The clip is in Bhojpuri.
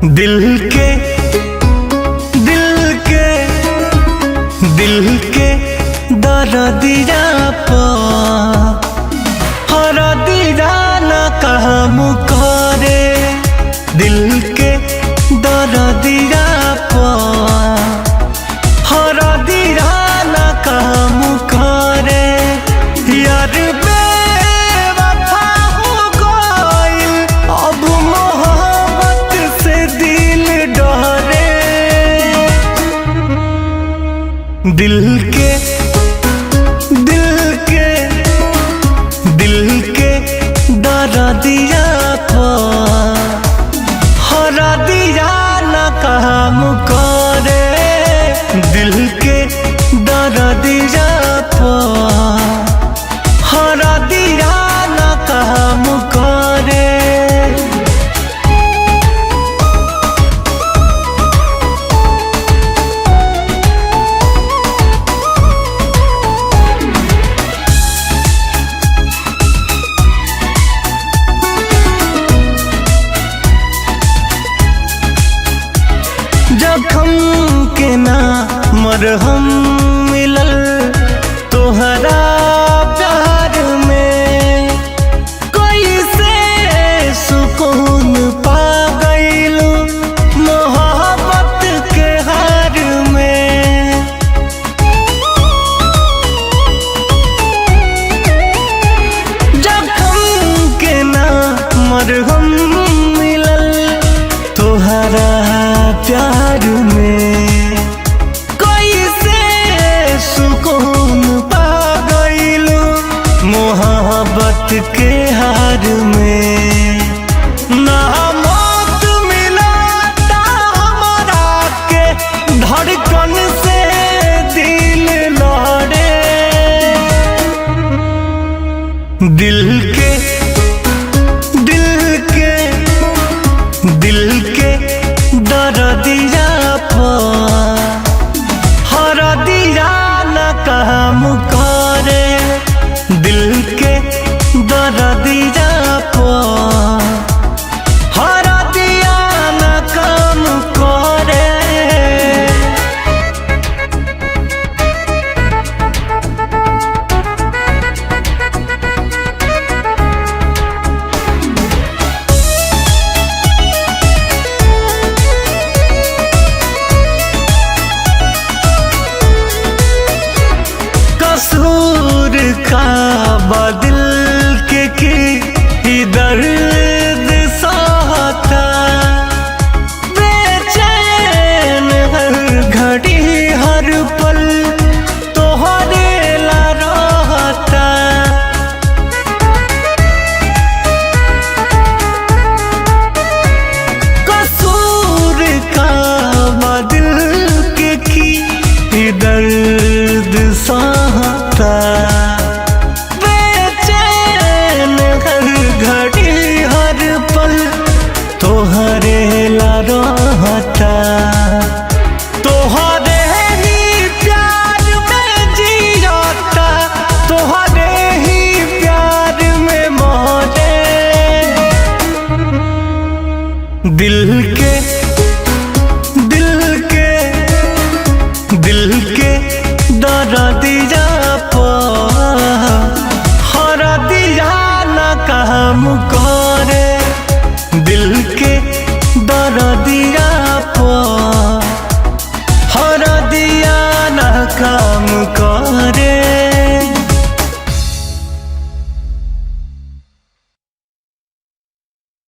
दिल के दर्दिया हरदिया न काम करे। दिल के दर्दिया हरदिया न काम करे। यार बेवफा हो गइल अब मोहब्बत से दिल डरे। दिल के दर्दिया हरदिया न काम करे। दिल के दर्दिया हरदिया न काम करे। जखम के ना मरहम मिलल तोहरा प्यार में। कैसे सुकून पा गइलू मोहब्बत के हार में। जखम के ना मरहम मिलल तोहरा प्यार में। कैसे सुकून पा गइलू मोहब्बत के हार में। ना मौत मिलता हमारा के धड़कन से दिल लड़े। दिल के दर्दिया हरदिया न काम करे। दिल के दर्दिया